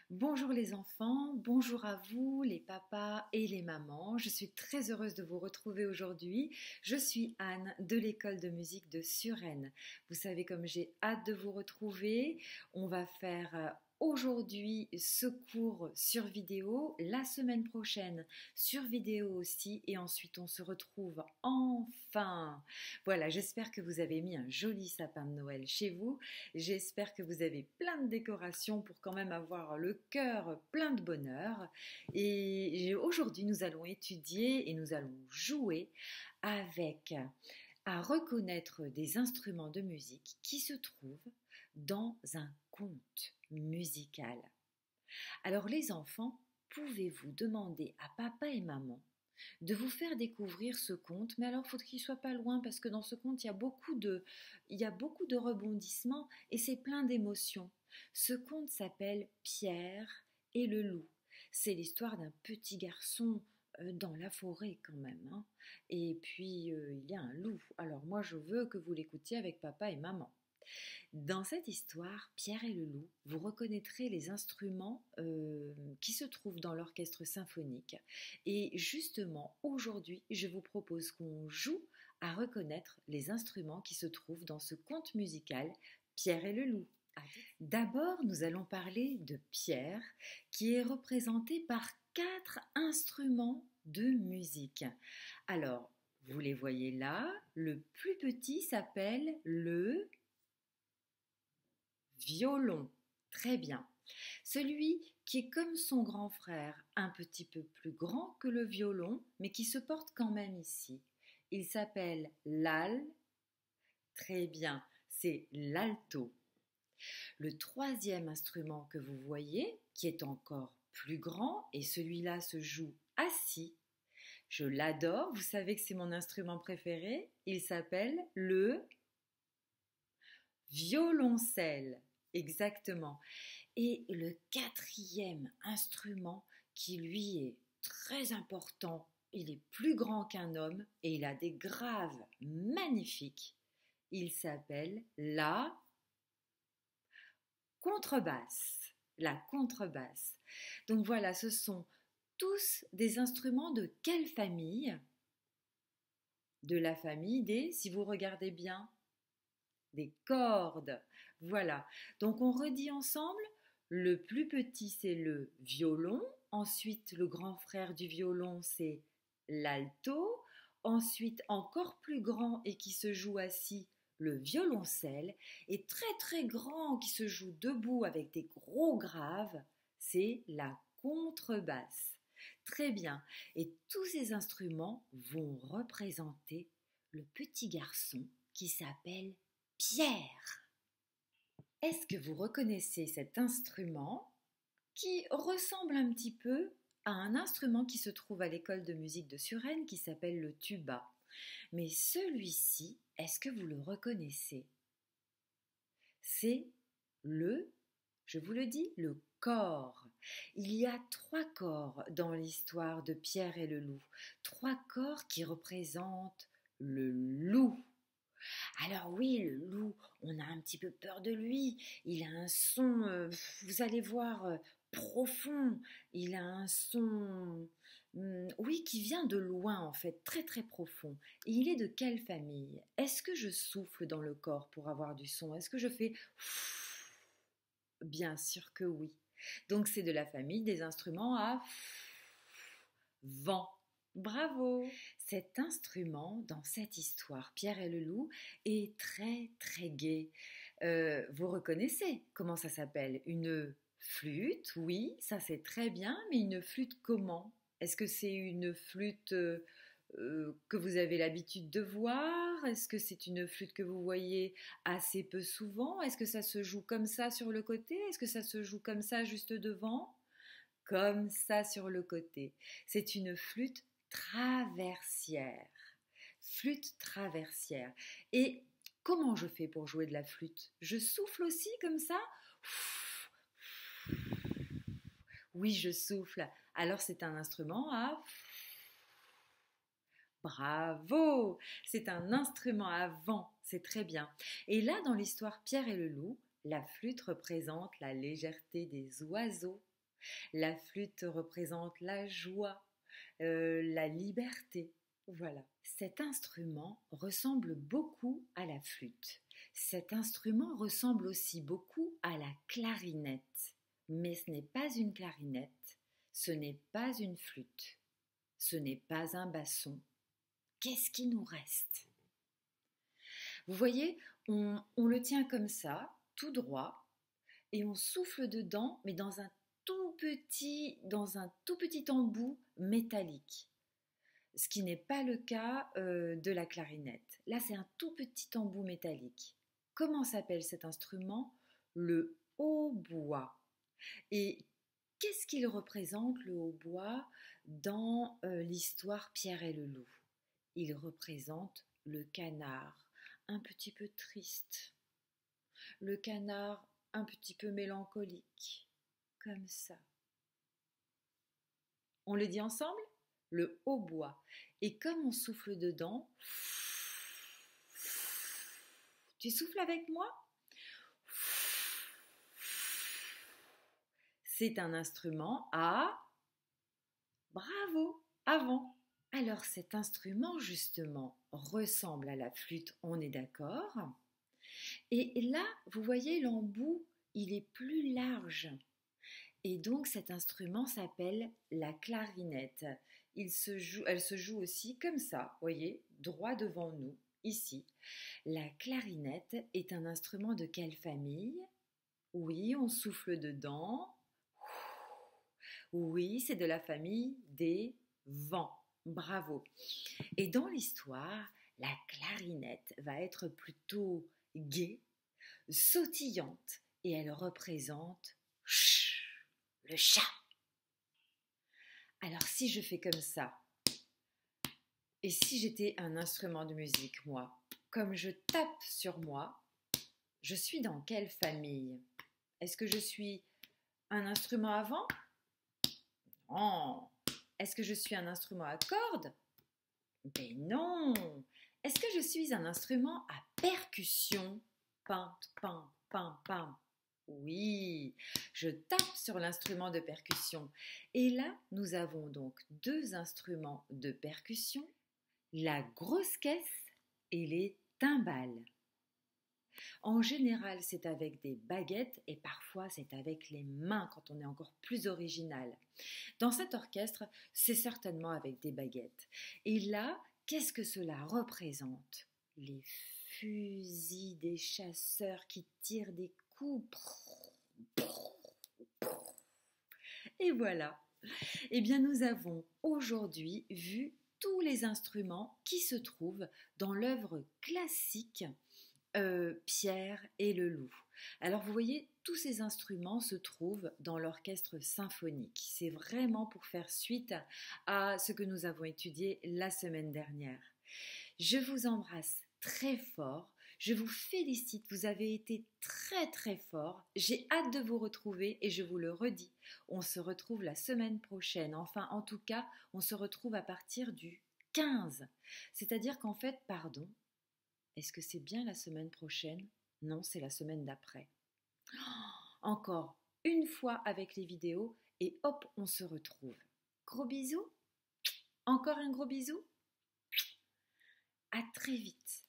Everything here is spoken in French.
Bonjour les enfants, bonjour à vous les papas et les mamans. Je suis très heureuse de vous retrouver aujourd'hui. Je suis Anne de l'école de musique de Suresnes. Vous savez comme j'ai hâte de vous retrouver. On va faire aujourd'hui ce cours sur vidéo, la semaine prochaine sur vidéo aussi et ensuite on se retrouve enfin. Voilà, j'espère que vous avez mis un joli sapin de Noël chez vous. J'espère que vous avez plein de décorations pour quand même avoir le cœur plein de bonheur. Et aujourd'hui, nous allons étudier et nous allons jouer avec à reconnaître des instruments de musique qui se trouvent dans un conte musical. Alors les enfants, pouvez-vous demander à papa et maman de vous faire découvrir ce conte, mais alors il faut qu'il soit pas loin parce que dans ce conte il y a beaucoup de rebondissements et c'est plein d'émotions. Ce conte s'appelle Pierre et le loup. C'est l'histoire d'un petit garçon dans la forêt quand même, hein. Et puis il y a un loup. Alors moi je veux que vous l'écoutiez avec papa et maman. Dans cette histoire, Pierre et le loup, vous reconnaîtrez les instruments qui se trouvent dans l'orchestre symphonique. Et justement, aujourd'hui, je vous propose qu'on joue à reconnaître les instruments qui se trouvent dans ce conte musical Pierre et le loup. D'abord, nous allons parler de Pierre, qui est représenté par 4 instruments de musique. Alors, vous les voyez là, le plus petit s'appelle le violon. Très bien. Celui qui est comme son grand frère, un petit peu plus grand que le violon, mais qui se porte quand même ici. Il s'appelle l'al. Très bien, c'est l'alto. Le troisième instrument que vous voyez, qui est encore plus grand, et celui-là se joue assis. Je l'adore, vous savez que c'est mon instrument préféré. Il s'appelle le violoncelle. Exactement. Et le quatrième instrument qui lui est très important, il est plus grand qu'un homme et il a des graves magnifiques. Il s'appelle la contrebasse. La contrebasse. Donc voilà, ce sont tous des instruments de quelle famille? De la famille des, si vous regardez bien, des cordes. Voilà. Donc on redit ensemble, le plus petit c'est le violon, ensuite le grand frère du violon c'est l'alto, ensuite encore plus grand et qui se joue assis, le violoncelle, et très très grand qui se joue debout avec des gros graves, c'est la contrebasse. Très bien. Et tous ces instruments vont représenter le petit garçon qui s'appelle Pierre. Est-ce que vous reconnaissez cet instrument qui ressemble un petit peu à un instrument qui se trouve à l'école de musique de Suresnes qui s'appelle le tuba? Mais celui-ci, est-ce que vous le reconnaissez? C'est le, je vous le dis, le cor. Il y a 3 corps dans l'histoire de Pierre et le loup. 3 corps qui représentent le loup. Alors oui, le loup, on a un petit peu peur de lui. Il a un son, vous allez voir, profond. Il a un son, oui, qui vient de loin en fait, très très profond. Et il est de quelle famille? Est-ce que je souffle dans le corps pour avoir du son? Est-ce que je fais... Bien sûr que oui. Donc c'est de la famille des instruments à vent. Bravo! Cet instrument, dans cette histoire, Pierre et le loup, est très très gai. Vous reconnaissez comment ça s'appelle? Une flûte, oui, ça c'est très bien, mais une flûte comment? Est-ce que c'est une flûte que vous avez l'habitude de voir? Est-ce que c'est une flûte que vous voyez assez peu souvent? Est-ce que ça se joue comme ça sur le côté? Est-ce que ça se joue comme ça juste devant? Comme ça sur le côté. C'est une flûte traversière. Flûte traversière. Et comment je fais pour jouer de la flûte? Je souffle aussi comme ça? Oui, je souffle. Alors c'est un instrument à... Bravo! C'est un instrument à vent. C'est très bien. Et là, dans l'histoire Pierre et le loup, la flûte représente la légèreté des oiseaux. La flûte représente la joie, la liberté. Voilà. Cet instrument ressemble beaucoup à la flûte. Cet instrument ressemble aussi beaucoup à la clarinette. Mais ce n'est pas une clarinette, ce n'est pas une flûte, ce n'est pas un basson. Qu'est-ce qui nous reste? Vous voyez, on le tient comme ça, tout droit, et on souffle dedans, mais dans un tout petit embout métallique. Ce qui n'est pas le cas de la clarinette. Là, c'est un tout petit embout métallique. Comment s'appelle cet instrument? Le hautbois. Et qu'est-ce qu'il représente, le hautbois, dans l'histoire Pierre et le loup? Il représente le canard, un petit peu triste. Le canard un petit peu mélancolique, comme ça. On le dit ensemble? Le hautbois. Et comme on souffle dedans, tu souffles avec moi? C'est un instrument à bravo, avant. Alors cet instrument justement ressemble à la flûte, on est d'accord? Et là, vous voyez l'embout, il est plus large. Et donc cet instrument s'appelle la clarinette. Elle se joue aussi comme ça, voyez, droit devant nous, ici. La clarinette est un instrument de quelle famille? Oui, on souffle dedans. Oui, c'est de la famille des vents. Bravo. Et dans l'histoire, la clarinette va être plutôt gaie, sautillante, et elle représente le chat. Alors si je fais comme ça, et si j'étais un instrument de musique, moi, comme je tape sur moi, je suis dans quelle famille? Est-ce que je suis un instrument à vent? Non. Est-ce que je suis un instrument à cordes? Ben non. Est-ce que je suis un instrument à percussion? Pam, pam, pam, pam. Oui, je tape sur l'instrument de percussion. Et là, nous avons donc deux instruments de percussion, la grosse caisse et les timbales. En général, c'est avec des baguettes et parfois c'est avec les mains quand on est encore plus original. Dans cet orchestre, c'est certainement avec des baguettes. Et là, qu'est-ce que cela représente? Les fusils des chasseurs qui tirent des coups. Et voilà. Eh bien, nous avons aujourd'hui vu tous les instruments qui se trouvent dans l'œuvre classique Pierre et le loup. Alors vous voyez, tous ces instruments se trouvent dans l'orchestre symphonique. C'est vraiment pour faire suite à ce que nous avons étudié la semaine dernière. Je vous embrasse très fort. Je vous félicite, vous avez été très très fort. J'ai hâte de vous retrouver et je vous le redis, on se retrouve la semaine prochaine. Enfin, en tout cas, on se retrouve à partir du 15. C'est-à-dire qu'en fait, pardon, est-ce que c'est bien la semaine prochaine? Non, c'est la semaine d'après. Encore une fois avec les vidéos et hop, on se retrouve. Gros bisous. Encore un gros bisou. À très vite.